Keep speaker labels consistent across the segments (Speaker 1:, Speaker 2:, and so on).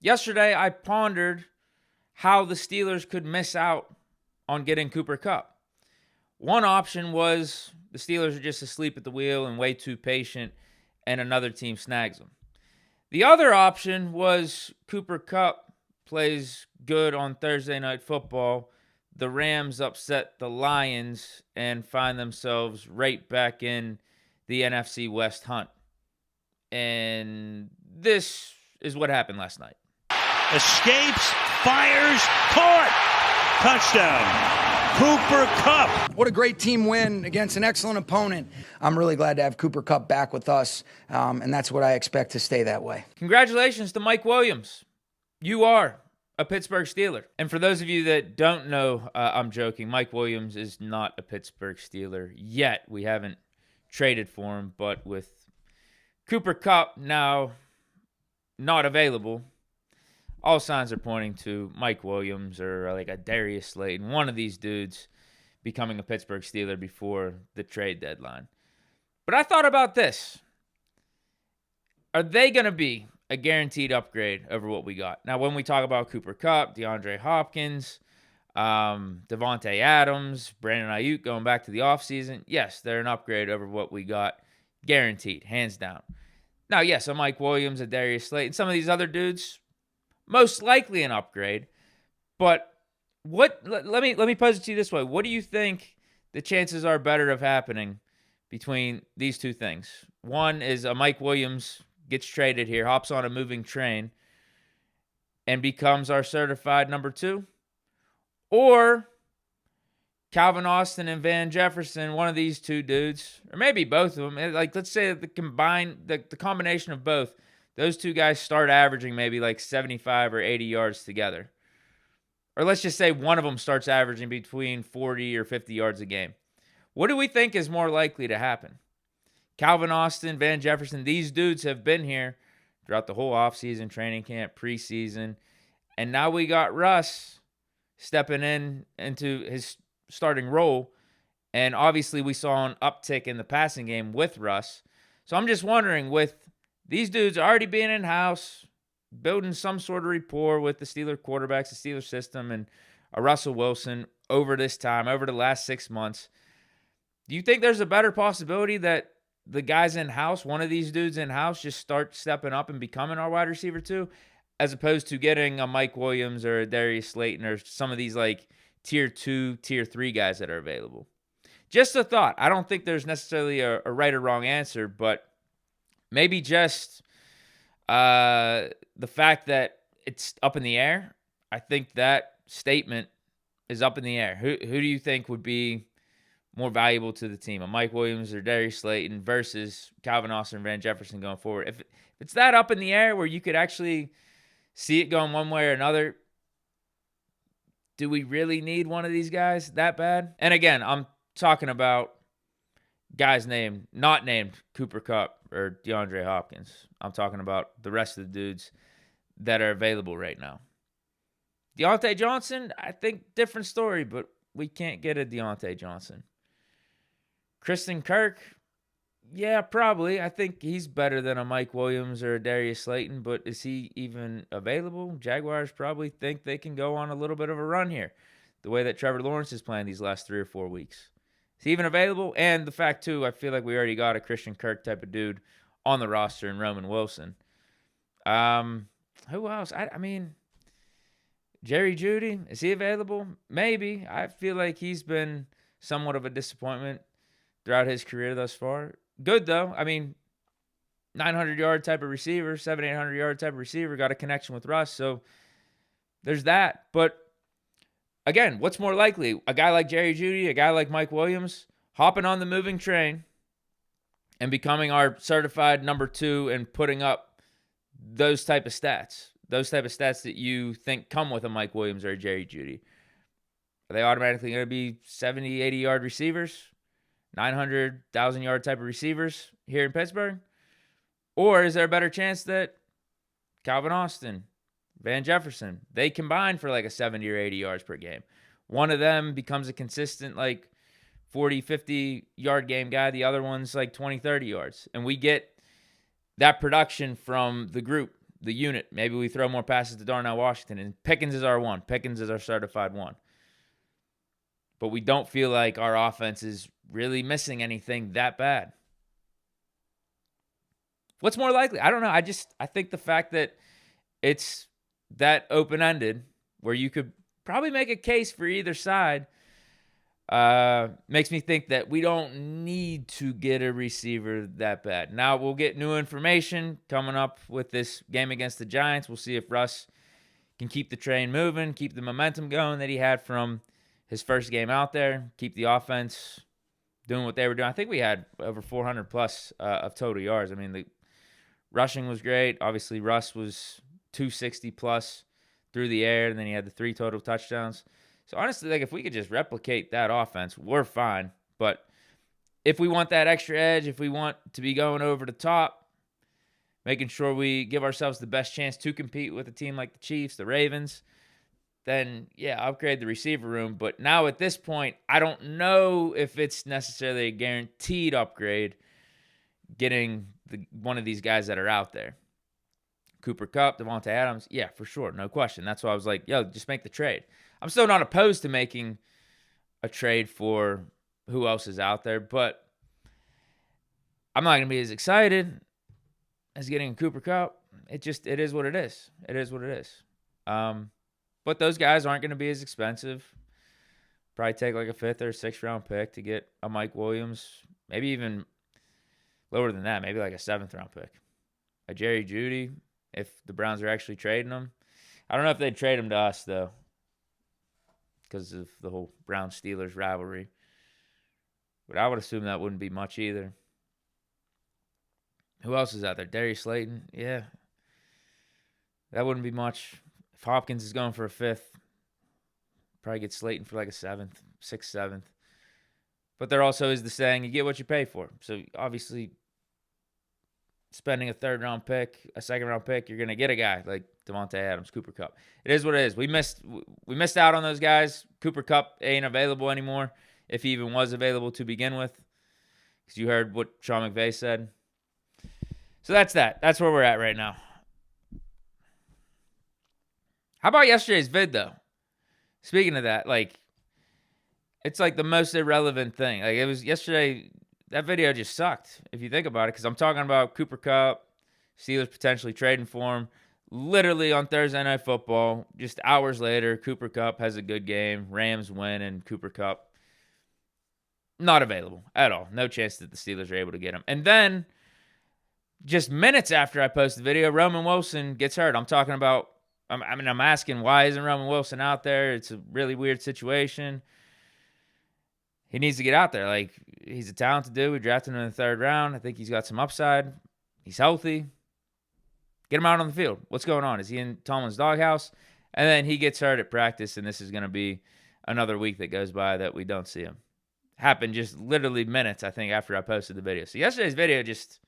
Speaker 1: Yesterday, I pondered how the Steelers could miss out on getting Cooper Kupp. One option was the Steelers are just asleep at the wheel and way too patient, and another team snags them. The other option was Cooper Kupp plays good on Thursday Night Football. The Rams upset the Lions and find themselves right back in the NFC West hunt. And this is what happened last night.
Speaker 2: Escapes, fires, caught. Touchdown. Cooper Kupp.
Speaker 3: What a great team win against an excellent opponent. I'm really glad to have Cooper Kupp back with us, and that's what I expect to stay that way.
Speaker 1: Congratulations to Mike Williams. You are a Pittsburgh Steeler. And for those of you that don't know, I'm joking. Mike Williams is not a Pittsburgh Steeler yet. We haven't traded for him, but with Cooper Kupp now not available, all signs are pointing to Mike Williams or like a Darius Slayton, one of these dudes becoming a Pittsburgh Steeler before the trade deadline. But I thought about this. Are they going to be a guaranteed upgrade over what we got? Now, when we talk about Cooper Kupp, DeAndre Hopkins, Devontae Adams, Brandon Ayuk going back to the offseason, yes, they're an upgrade over what we got. Guaranteed, hands down. Now, yes, a Mike Williams, a Darius Slayton, some of these other dudes, most likely an upgrade. But let me pose it to you this way. What do you think the chances are better of happening between these two things? One is a Mike Williams gets traded here, hops on a moving train, and becomes our certified number 2. Or Calvin Austin and Van Jefferson, one of these two dudes, or maybe both of them. Like, let's say the combination of both, those two guys start averaging maybe like 75 or 80 yards together. Or let's just say one of them starts averaging between 40 or 50 yards a game. What do we think is more likely to happen? Calvin Austin, Van Jefferson, these dudes have been here throughout the whole offseason, training camp, preseason. And now we got Russ stepping into his starting role. And obviously we saw an uptick in the passing game with Russ. So I'm just wondering, with these dudes already being in-house, building some sort of rapport with the Steeler quarterbacks, the Steeler system, and Russell Wilson over this time, over the last 6 months, do you think there's a better possibility that the guys in-house, one of these dudes in-house, just start stepping up and becoming our wide receiver too, as opposed to getting a Mike Williams or a Darius Slayton or some of these like tier 2, tier 3 guys that are available? Just a thought. I don't think there's necessarily a right or wrong answer, but maybe just the fact that it's up in the air. I think that statement is up in the air. Who do you think would be more valuable to the team, a Mike Williams or Darius Slayton versus Calvin Austin and Van Jefferson going forward? If it's that up in the air where you could actually see it going one way or another, do we really need one of these guys that bad? And again, I'm talking about guys not named Cooper Kupp or DeAndre Hopkins. I'm talking about the rest of the dudes that are available right now. Deontay Johnson, I think different story, but we can't get a Deontay Johnson. Kristen Kirk, yeah, probably. I think he's better than a Mike Williams or a Darius Slayton, but is he even available? Jaguars probably think they can go on a little bit of a run here, the way that Trevor Lawrence is playing these last 3 or 4 weeks. Is he even available? And the fact, too, I feel like we already got a Christian Kirk type of dude on the roster in Roman Wilson. Who else? I mean, Jerry Jeudy, is he available? Maybe. I feel like he's been somewhat of a disappointment throughout his career thus far. Good, though. I mean, 900-yard type of receiver, 800-yard type of receiver, got a connection with Russ. So there's that. But again, what's more likely? A guy like Jerry Jeudy, a guy like Mike Williams, hopping on the moving train and becoming our certified number 2 and putting up those type of stats that you think come with a Mike Williams or a Jerry Jeudy. Are they automatically going to be 70, 80-yard receivers, 900,000-yard type of receivers here in Pittsburgh? Or is there a better chance that Calvin Austin, Van Jefferson, they combine for like a 70 or 80 yards per game? One of them becomes a consistent like 40, 50-yard game guy. The other one's like 20, 30 yards. And we get that production from the group the unit. Maybe we throw more passes to Darnell Washington, and Pickens is our one. Pickens is our certified one. But we don't feel like our offense is really missing anything that bad. What's more likely? I don't know. I think the fact that it's that open-ended, where you could probably make a case for either side, makes me think that we don't need to get a receiver that bad. Now, we'll get new information coming up with this game against the Giants. We'll see if Russ can keep the train moving, keep the momentum going that he had from his first game out there, keep the offense doing what they were doing. I think we had over 400 plus of total yards. I mean, the rushing was great. Obviously, Russ was 260 plus through the air, and then he had the 3 total touchdowns. So honestly, like, if we could just replicate that offense, we're fine. But if we want that extra edge, if we want to be going over the top, making sure we give ourselves the best chance to compete with a team like the Chiefs, the Ravens, then, yeah, upgrade the receiver room. But now at this point, I don't know if it's necessarily a guaranteed upgrade getting one of these guys that are out there. Cooper Kupp, Devontae Adams, yeah, for sure, no question. That's why I was like, yo, just make the trade. I'm still not opposed to making a trade for who else is out there, but I'm not going to be as excited as getting a Cooper Kupp. It is what it is. It is what it is. But those guys aren't going to be as expensive. Probably take like a 5th or 6th round pick to get a Mike Williams, maybe even lower than that, maybe like a 7th round pick. A Jerry Jeudy, if the Browns are actually trading him. I don't know if they'd trade him to us, though, because of the whole Browns-Steelers rivalry. But I would assume that wouldn't be much either. Who else is out there? Darius Slayton? Yeah. That wouldn't be much. If Hopkins is going for a 5th, probably get Slayton for like a 7th, 6th, 7th. But there also is the saying, you get what you pay for. So obviously, spending a 3rd round pick, a 2nd round pick, you're going to get a guy like Devontae Adams, Cooper Kupp. It is what it is. We missed out on those guys. Cooper Kupp ain't available anymore, if he even was available to begin with, because you heard what Sean McVay said. So that's that. That's where we're at right now. How about yesterday's vid, though? Speaking of that, like, it's like the most irrelevant thing. Like, it was yesterday, that video just sucked, if you think about it, because I'm talking about Cooper Kupp, Steelers potentially trading for him. Literally on Thursday Night Football, just hours later, Cooper Kupp has a good game. Rams win, and Cooper Kupp not available at all. No chance that the Steelers are able to get him. And then, just minutes after I post the video, Roman Wilson gets hurt. I'm talking about, I'm asking, why isn't Roman Wilson out there? It's a really weird situation. He needs to get out there. Like, he's a talented dude. We drafted him in the 3rd round. I think he's got some upside. He's healthy. Get him out on the field. What's going on? Is he in Tomlin's doghouse? And then he gets hurt at practice, and this is going to be another week that goes by that we don't see him. Happened just literally minutes, I think, after I posted the video. So yesterday's video just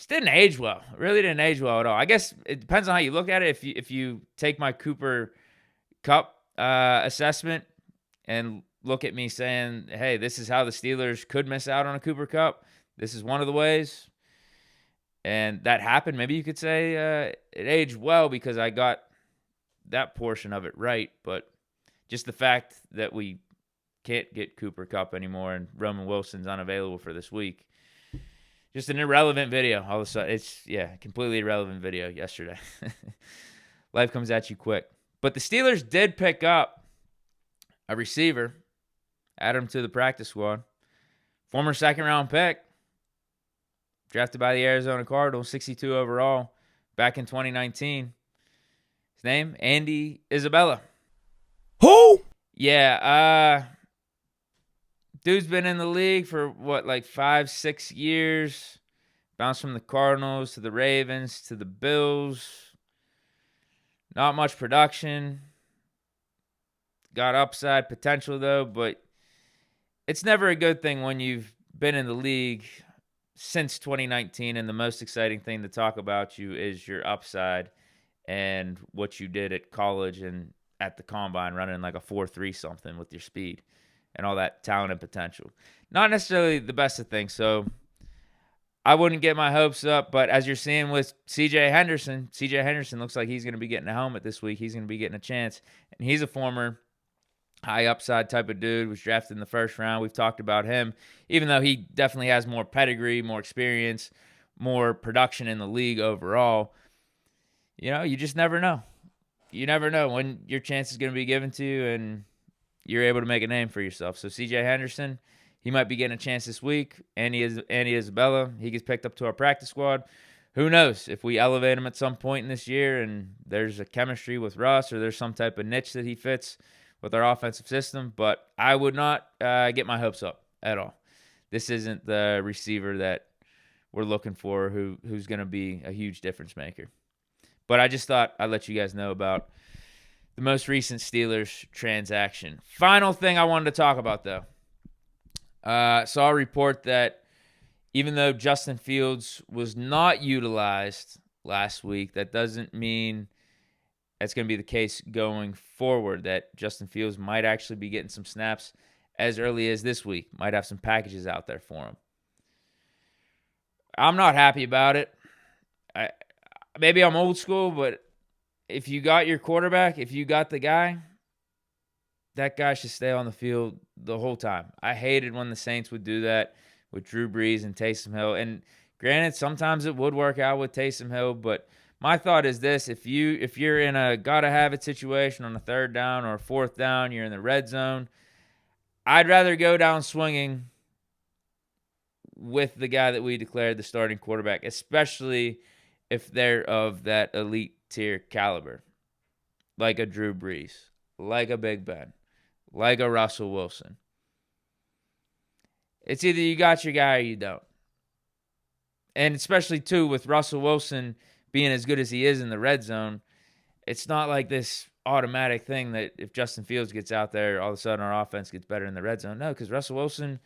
Speaker 1: didn't age well. It really didn't age well at all. I guess it depends on how you look at it. If you take my Cooper Kupp assessment and look at me saying, hey, this is how the Steelers could miss out on a Cooper Kupp, this is one of the ways, and that happened, maybe you could say it aged well because I got that portion of it right. But just the fact that we can't get Cooper Kupp anymore and Roman Wilson's unavailable for this week, just an irrelevant video. All of a sudden, it's, completely irrelevant video yesterday. Life comes at you quick. But the Steelers did pick up a receiver, add him to the practice squad. Former 2nd round pick, drafted by the Arizona Cardinals, 62 overall, back in 2019. His name, Andy Isabella.
Speaker 3: Who?
Speaker 1: Yeah, dude's been in the league for, 5-6 years. Bounced from the Cardinals to the Ravens to the Bills. Not much production. Got upside potential, though, but it's never a good thing when you've been in the league since 2019, and the most exciting thing to talk about you is your upside and what you did at college and at the combine, running like a 4.3 something with your speed and all that talent and potential. Not necessarily the best of things. So I wouldn't get my hopes up, but as you're seeing with CJ Henderson looks like he's going to be getting a helmet this week. He's going to be getting a chance, and he's a former high upside type of dude, was drafted in the first round. We've talked about him, even though he definitely has more pedigree, more experience, more production in the league overall. You just never know. You never know when your chance is going to be given to you and you're able to make a name for yourself. So CJ Henderson, he might be getting a chance this week. Andy Isabella, he gets picked up to our practice squad. Who knows if we elevate him at some point in this year and there's a chemistry with Russ or there's some type of niche that he fits with our offensive system. But I would not get my hopes up at all. This isn't the receiver that we're looking for who's going to be a huge difference maker. But I just thought I'd let you guys know about the most recent Steelers transaction. Final thing I wanted to talk about, though. Saw a report that even though Justin Fields was not utilized last week, that doesn't mean that's going to be the case going forward, that Justin Fields might actually be getting some snaps as early as this week, might have some packages out there for him. I'm not happy about it. Maybe I'm old school, but if you got your quarterback, if you got the guy, that guy should stay on the field the whole time. I hated when the Saints would do that with Drew Brees and Taysom Hill. And granted, sometimes it would work out with Taysom Hill, but my thought is this: if you're in a gotta have it situation on a third down or a fourth down, you're in the red zone, I'd rather go down swinging with the guy that we declared the starting quarterback, especially if they're of that elite tier caliber, like a Drew Brees, like a Big Ben, like a Russell Wilson. It's either you got your guy or you don't. And especially, too, with Russell Wilson being as good as he is in the red zone, it's not like this automatic thing that if Justin Fields gets out there, all of a sudden our offense gets better in the red zone. No, because Russell Wilson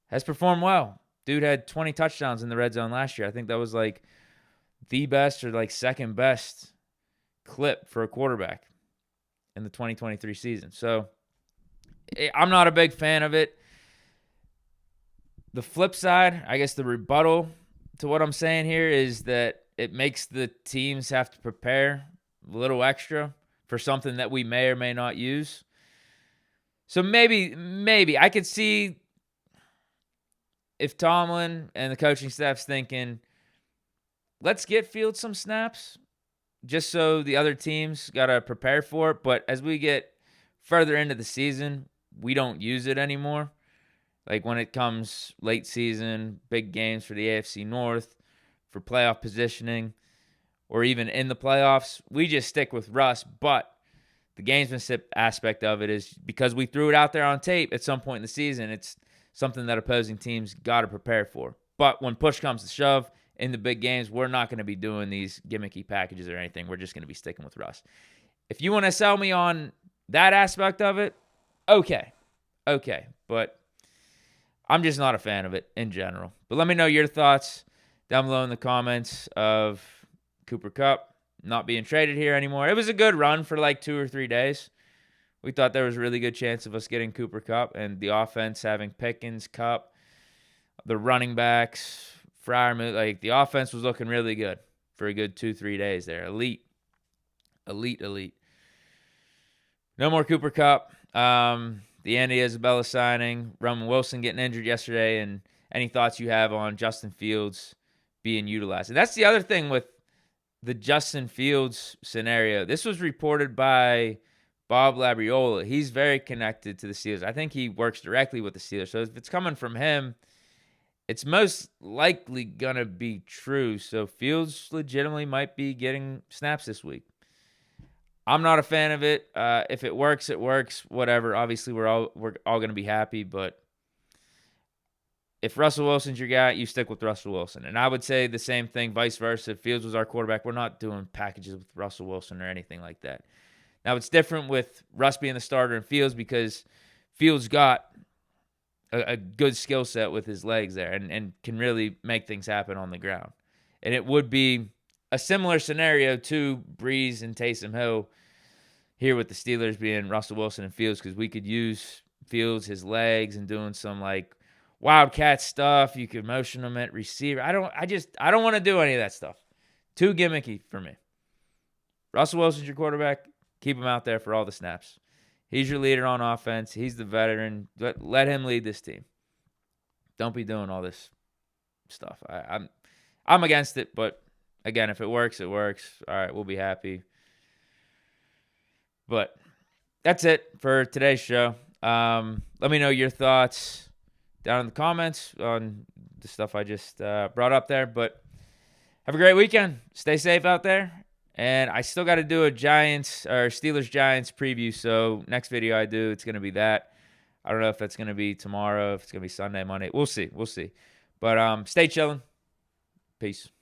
Speaker 1: has performed well. Dude had 20 touchdowns in the red zone last year. I think that was like the best or like second best clip for a quarterback in the 2023 season. So I'm not a big fan of it. The flip side, I guess the rebuttal to what I'm saying here is that it makes the teams have to prepare a little extra for something that we may or may not use. So maybe I could see if Tomlin and the coaching staff's thinking, let's get Fields some snaps just so the other teams got to prepare for it. But as we get further into the season, we don't use it anymore. Like when it comes late season, big games for the AFC North, for playoff positioning, or even in the playoffs, we just stick with Russ. But the gamesmanship aspect of it is because we threw it out there on tape at some point in the season, it's something that opposing teams got to prepare for. But when push comes to shove in the big games, we're not going to be doing these gimmicky packages or anything. We're just going to be sticking with Russ. If you want to sell me on that aspect of it, okay. But I'm just not a fan of it in general. But let me know your thoughts down below in the comments of Cooper Kupp not being traded here anymore. It was a good run for like 2 or 3 days. We thought there was a really good chance of us getting Cooper Kupp and the offense having Pickens, Kupp, the running backs, Freiermuth. Like the offense was looking really good for a good 2-3 days there. Elite. No more Cooper Kupp. The Andy Isabella signing, Roman Wilson getting injured yesterday, and any thoughts you have on Justin Fields being utilized. And that's the other thing with the Justin Fields scenario. This was reported by Bob Labriola. He's very connected to the Steelers. I think he works directly with the Steelers. So if it's coming from him, it's most likely going to be true. So Fields legitimately might be getting snaps this week. I'm not a fan of it. If it works, it works. Whatever. Obviously, we're all going to be happy. But if Russell Wilson's your guy, you stick with Russell Wilson. And I would say the same thing, vice versa. If Fields was our quarterback, we're not doing packages with Russell Wilson or anything like that. Now, it's different with Russ being the starter and Fields because Fields got a good skill set with his legs there and can really make things happen on the ground. And it would be a similar scenario to Brees and Taysom Hill here with the Steelers being Russell Wilson and Fields, because we could use Fields, his legs, and doing some like wildcat stuff. You could motion them at receiver. I don't want to do any of that stuff. Too gimmicky for me. Russell Wilson's your quarterback. Keep him out there for all the snaps. He's your leader on offense. He's the veteran. Let him lead this team. Don't be doing all this stuff. I'm against it, but again, if it works, it works. All right, we'll be happy. But that's it for today's show. Let me know your thoughts down in the comments on the stuff I just brought up there. But have a great weekend. Stay safe out there. And I still got to do a Steelers-Giants preview. So next video I do, it's going to be that. I don't know if that's going to be tomorrow, if it's going to be Sunday, Monday. We'll see. But stay chilling. Peace.